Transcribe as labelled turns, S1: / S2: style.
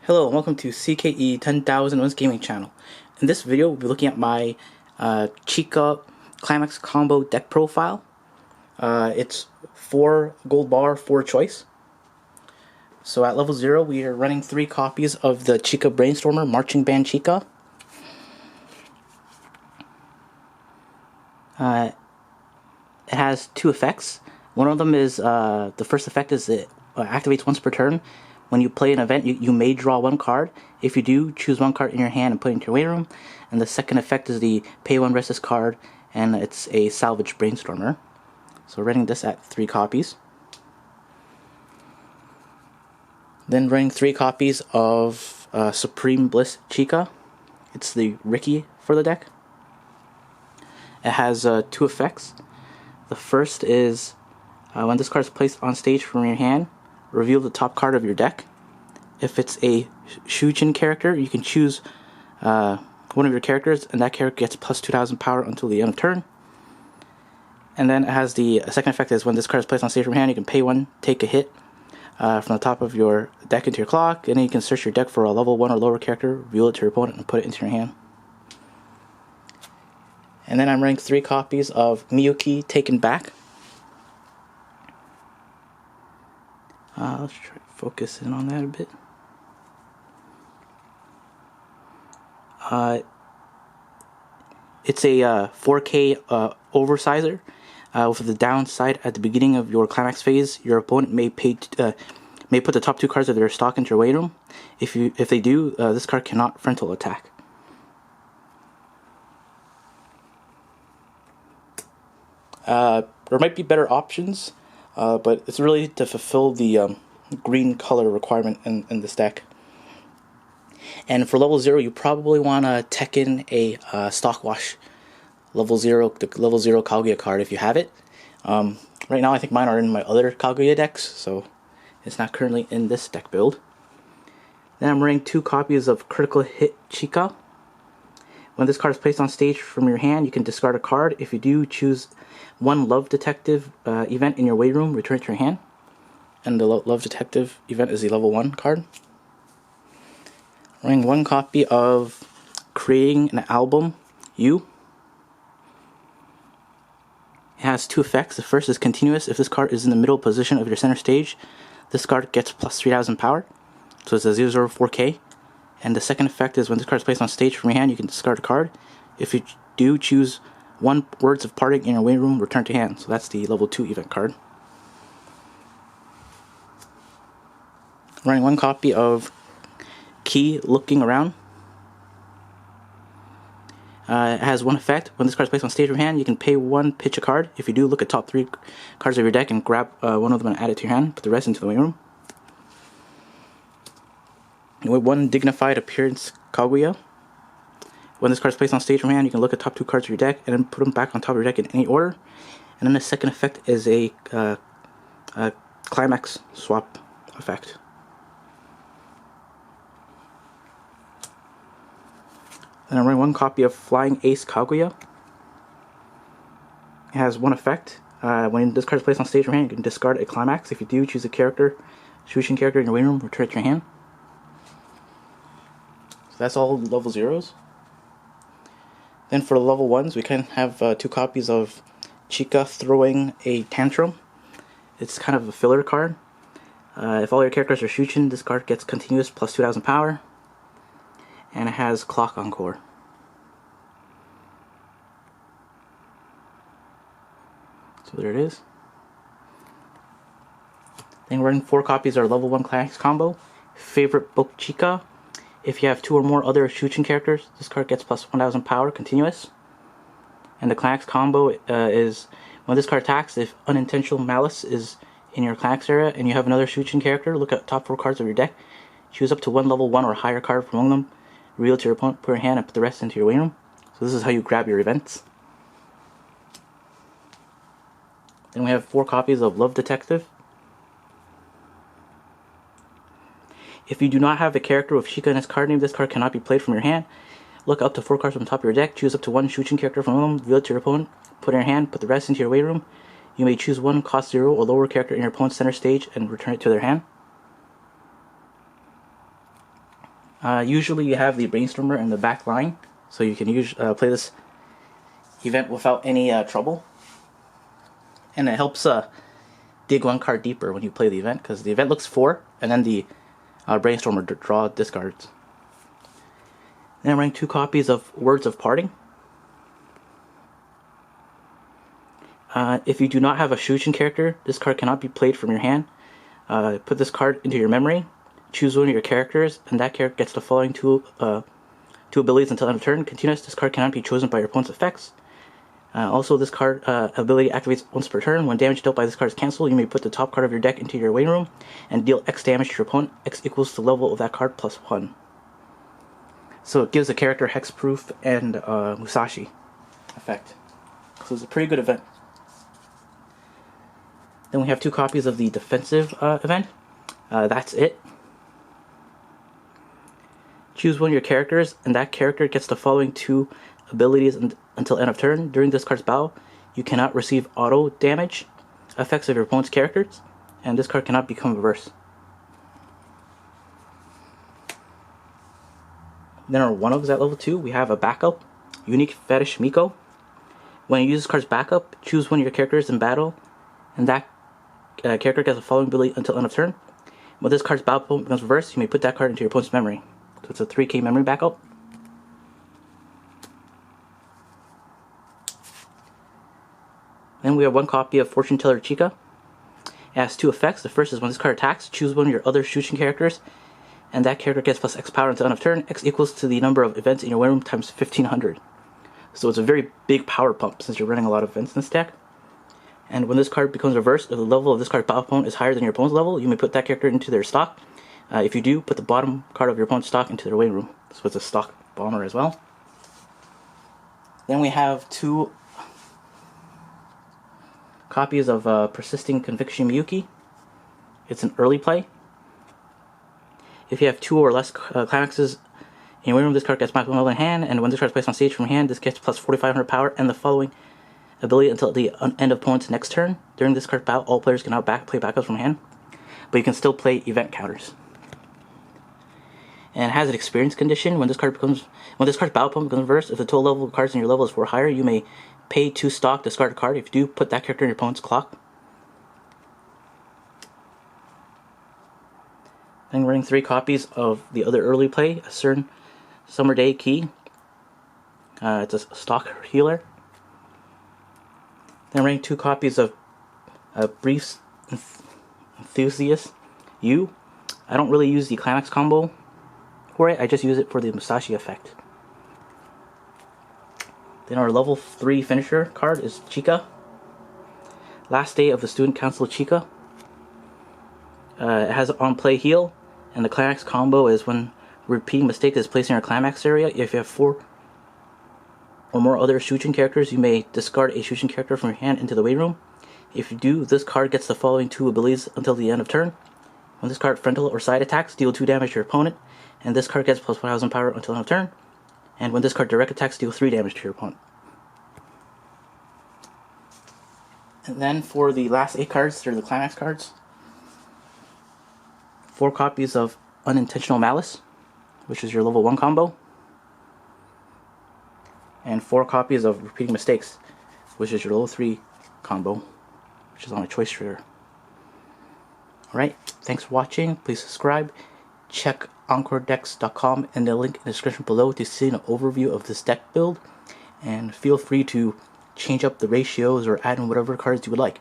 S1: Hello and welcome to CKE 10,001's gaming channel. In this video we'll be looking at my Chika Climax combo deck profile. It's 4 gold bar, 4 choice. So at level 0 we are running 3 copies of the Chika Brainstormer Marching Band Chika. It has 2 effects. One of them is, the first effect is it activates once per turn. When you play an event, you may draw 1 card. If you do, choose 1 card in your hand and put it into your waiting room. And the second effect is the pay 1 restless card, and it's a salvage brainstormer. So running this at 3 copies. Then running 3 copies of Supreme Bliss Chika. It's the Ricky for the deck. It has 2 effects. The first is when this card is placed on stage from your hand, reveal the top card of your deck. If it's a Shujin character, you can choose one of your characters, and that character gets plus 2,000 power until the end of turn. And then it has the second effect is when this card is placed on stage from your hand, you can pay 1, take a hit from the top of your deck into your clock, and then you can search your deck for a level 1 or lower character, reveal it to your opponent, and put it into your hand. And then I'm running 3 copies of Miyuki Taken Back. Let's try to focus in on that a bit. It's a 4K oversizer. With the downside, at the beginning of your climax phase, your opponent may put the top 2 cards of their stock into your waiting room. If they do, this card cannot frontal attack. There might be better options, but it's really to fulfill the green color requirement in this deck. And for level 0, you probably want to tech in a stock wash level 0, the level 0 Kaguya card if you have it. Right now I think mine are in my other Kaguya decks, so it's not currently in this deck build. Then I'm running 2 copies of Critical Hit Chika. When this card is placed on stage from your hand, you can discard a card. If you do, choose 1 Love Detective event in your waiting room, return it to your hand. And the Love Detective event is the level 1 card. Running 1 copy of Creating an Album, You. It has 2 effects. The first is continuous. If this card is in the middle position of your center stage, this card gets plus 3,000 power. So it's a 0/0 4K. And the second effect is when this card is placed on stage from your hand, you can discard a card. If you do, choose 1 Words of Parting in your waiting room, return to hand. So that's the level 2 event card. Running 1 copy of Key Looking Around. It has 1 effect. When this card is placed on stage from your hand, you can pay 1, pitch a card. If you do, look at top 3 cards of your deck and grab 1 of them and add it to your hand. Put the rest into the waiting room. With 1 Dignified Appearance Kaguya. When this card is placed on stage from your hand, you can look at top 2 cards of your deck and then put them back on top of your deck in any order. And then the second effect is a Climax Swap effect. And I'm running 1 copy of Flying Ace Kaguya. It has 1 effect. When this card is placed on stage from your hand, you can discard a Climax. If you do, choose a character, Shujin character in your waiting room, return it to your hand. So that's all level 0s. Then for the level 1s, we can have 2 copies of Chika Throwing a Tantrum. It's kind of a filler card. If all your characters are Shujin, this card gets continuous plus 2,000 power. And it has Clock Encore. So there it is. Then we're running 4 copies of our level 1 Climax combo. Favorite Book Chika. If you have 2 or more other Shujin characters, this card gets plus 1,000 power continuous. And the Climax combo is when this card attacks, if Unintentional Malice is in your Climax area and you have another Shujin character, look at top 4 cards of your deck, choose up to 1 level 1 or higher card from among them, reveal it to your opponent, put your hand, and put the rest into your waiting room. So this is how you grab your events. Then we have 4 copies of Love Detective. If you do not have a character with Chika in its card name, this card cannot be played from your hand. Look up to 4 cards from the top of your deck, choose up to 1 Shujin character from them, reveal it to your opponent, put it in your hand, put the rest into your waiting room. You may choose 1 cost 0 or lower character in your opponent's center stage and return it to their hand. Usually you have the Brainstormer in the back line, so you can play this event without any trouble. And it helps dig one card deeper when you play the event, because the event looks 4, and then the Brainstormer draw discards. Then I'm running 2 copies of Words of Parting. If you do not have a Shujin character, this card cannot be played from your hand. Put this card into your memory, choose one of your characters, and that character gets the following two abilities until end of turn. Continuous, this card cannot be chosen by your opponent's effects. Also, this card ability activates once per turn. When damage dealt by this card is cancelled, you may put the top card of your deck into your waiting room and deal X damage to your opponent. X equals the level of that card plus 1. So it gives the character hexproof and Musashi effect. So it's a pretty good event. Then we have 2 copies of the defensive event. That's it. Choose one of your characters, and that character gets the following 2 abilities until end of turn. During this card's battle, you cannot receive auto damage effects of your opponent's characters, and this card cannot become reverse. Then our one-ofs at level 2, we have a backup, Unique Fetish Miko. When you use this card's backup, choose one of your characters in battle, and that character gets the following ability until end of turn. When this card's battle opponent becomes reversed, you may put that card into your opponent's memory. So it's a 3k memory backup. Then we have 1 copy of Fortune Teller Chika. It has 2 effects. The first is when this card attacks, choose one of your other Shujin characters, and that character gets plus X power until end of turn. X equals to the number of events in your win room times 1500. So it's a very big power pump since you're running a lot of events in this deck. And when this card becomes reversed, if the level of this card's battle opponent is higher than your opponent's level, you may put that character into their stock. If you do, put the bottom card of your opponent's stock into their waiting room. So it's a stock bomber as well. Then we have 2 copies of Persisting Conviction Miyuki. It's an early play. If you have 2 or less climaxes in your waiting room, this card gets maximum level in hand, and when this card is placed on stage from hand, this gets plus 4500 power and the following ability until the end of opponent's next turn. During this card's battle, all players can now play backups from hand, but you can still play event counters. And it has an experience condition. When this card's battle opponent becomes reversed, if the total level of cards in your level is 4 or higher, you may pay 2 stock, discard a card. If you do, put that character in your opponent's clock. Then we're running 3 copies of the other early play, a certain Summer Day Key. It's a stock healer. Then I'm running 2 copies of Briefs Enthusiast U. I don't really use the Climax combo for it, I just use it for the Musashi effect. Then our level 3 finisher card is Chika. Last Day of the Student Council Chika. It has on play heal, and the Climax combo is when repeating mistake is placed in your Climax area. If you have 4 or more other Shujin characters, you may discard a Shujin character from your hand into the waiting room. If you do, this card gets the following 2 abilities until the end of turn. When this card frontal or side attacks, deal 2 damage to your opponent, and this card gets plus 1000 power until end of turn. And when this card direct attacks, deal 3 damage to your opponent. And then for the last 8 cards, they're the Climax cards. 4 copies of Unintentional Malice, which is your level 1 combo. And 4 copies of Repeating Mistakes, which is your level 3 combo, which is on a choice trigger. Alright, thanks for watching. Please subscribe. Check EncoreDecks.com and the link in the description below to see an overview of this deck build. And feel free to change up the ratios or add in whatever cards you would like.